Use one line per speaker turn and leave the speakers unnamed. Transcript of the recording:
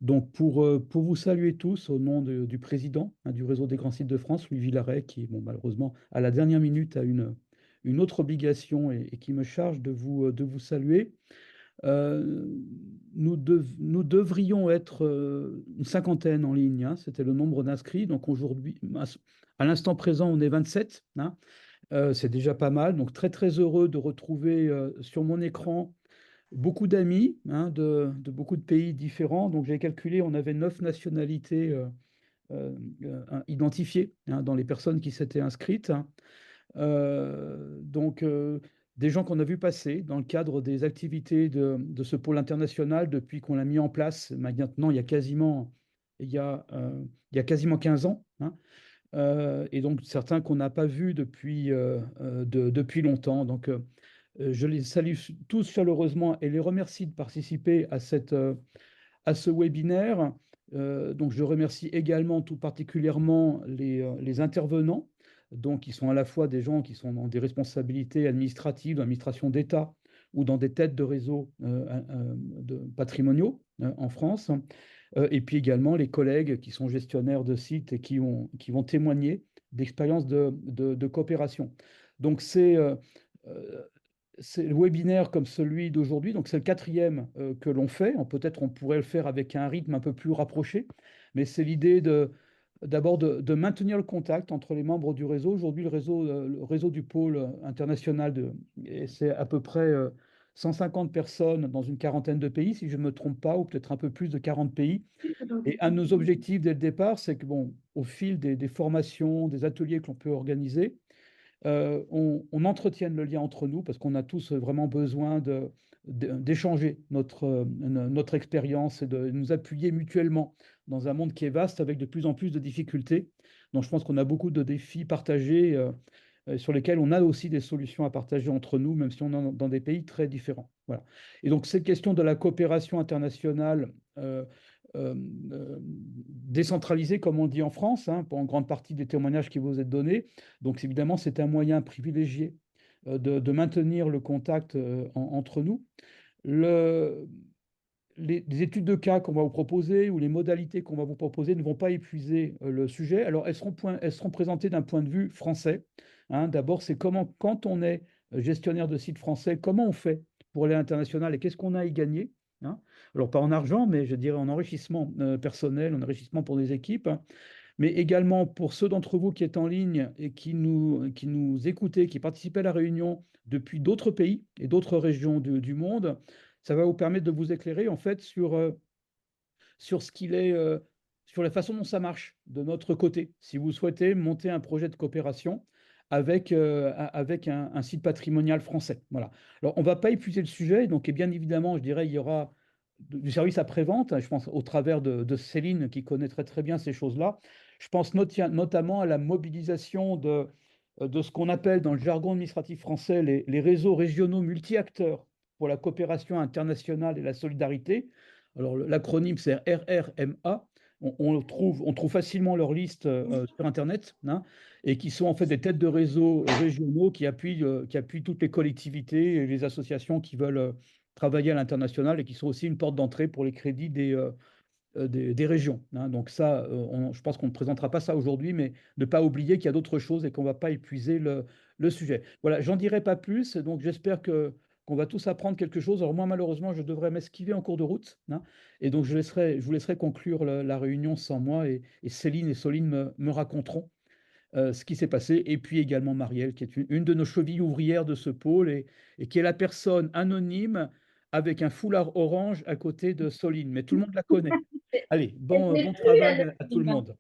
Donc, pour vous saluer tous au nom du président du réseau des grands sites de France, Louis Villaret, qui, bon, malheureusement, à la dernière minute, a une autre obligation et qui me charge de vous saluer. Euh, nous devrions être une cinquantaine en ligne, hein, c'était le nombre d'inscrits. Donc, aujourd'hui, à l'instant présent, on est 27, hein. C'est déjà pas mal. Donc, très, très heureux de retrouver sur mon écran beaucoup d'amis, hein, de beaucoup de pays différents. Donc j'ai calculé, on avait 9 nationalités identifiées, hein, dans les personnes qui s'étaient inscrites, hein. Donc des gens qu'on a vu passer dans le cadre des activités de ce pôle international depuis qu'on l'a mis en place maintenant il y a quasiment 15 ans, hein. Et donc certains qu'on n'a pas vus depuis longtemps. Donc je les salue tous chaleureusement et les remercie de participer à ce webinaire. Donc, je remercie également tout particulièrement les intervenants, donc qui sont à la fois des gens qui sont dans des responsabilités administratives, dans l'administration d'État ou dans des têtes de réseaux patrimoniaux en France, et puis également les collègues qui sont gestionnaires de sites et qui vont témoigner d'expériences de coopération. Donc, euh, c'est le webinaire comme celui d'aujourd'hui, donc c'est le quatrième que l'on fait. Peut-être on pourrait le faire avec un rythme un peu plus rapproché, mais c'est l'idée d'abord de maintenir le contact entre les membres du réseau. Aujourd'hui, le réseau du pôle international, et c'est à peu près 150 personnes dans une quarantaine de pays, si je ne me trompe pas, ou peut-être un peu plus de 40 pays. Et un de nos objectifs dès le départ, c'est que, bon, au fil des formations, des ateliers que l'on peut organiser, on entretienne le lien entre nous parce qu'on a tous vraiment besoin d'échanger notre expérience et de nous appuyer mutuellement dans un monde qui est vaste avec de plus en plus de difficultés. Donc je pense qu'on a beaucoup de défis partagés sur lesquels on a aussi des solutions à partager entre nous, même si on est dans des pays très différents. Voilà. Et donc cette question de la coopération internationale décentralisée, comme on dit en France, hein, pour en grande partie des témoignages qui vous êtes donnés. Donc évidemment, c'est un moyen privilégié de maintenir le contact entre nous. Le, les études de cas qu'on va vous proposer ou les modalités qu'on va vous proposer ne vont pas épuiser le sujet. Alors, elles seront présentées d'un point de vue français, hein. D'abord, c'est comment, quand on est gestionnaire de sites français, comment on fait pour aller à l'international et qu'est-ce qu'on a à y gagner, hein. Alors, pas en argent, mais je dirais en enrichissement personnel, en enrichissement pour des équipes, hein, mais également pour ceux d'entre vous qui êtes en ligne et qui nous écoutez, qui participez à la réunion depuis d'autres pays et d'autres régions du monde. Ça va vous permettre de vous éclairer en fait sur ce qu'il est, sur la façon dont ça marche de notre côté. Si vous souhaitez monter un projet de coopération avec un site patrimonial français. Voilà. Alors, on ne va pas épuiser le sujet, donc et bien évidemment, je dirais, il y aura du service après-vente, hein, je pense au travers de Céline qui connaît très très bien ces choses-là. Je pense notamment à la mobilisation de ce qu'on appelle dans le jargon administratif français les réseaux régionaux multi-acteurs pour la coopération internationale et la solidarité. Alors l'acronyme c'est RRMA. On trouve facilement leur liste sur Internet, hein, et qui sont en fait des têtes de réseaux régionaux qui appuient toutes les collectivités et les associations qui veulent travailler à l'international et qui sont aussi une porte d'entrée pour les crédits des régions, hein. Donc ça, je pense qu'on ne présentera pas ça aujourd'hui, mais ne pas oublier qu'il y a d'autres choses et qu'on ne va pas épuiser le sujet. Voilà, j'en dirai pas plus, donc j'espère qu'on va tous apprendre quelque chose. Alors moi, malheureusement, je devrais m'esquiver en cours de route, hein, et donc je vous laisserai conclure la réunion sans moi, et Céline et Soline me raconteront ce qui s'est passé, et puis également Marielle, qui est une de nos chevilles ouvrières de ce pôle, et qui est la personne anonyme avec un foulard orange à côté de Soline, mais tout le monde la connaît. Allez, bon travail à tout le monde.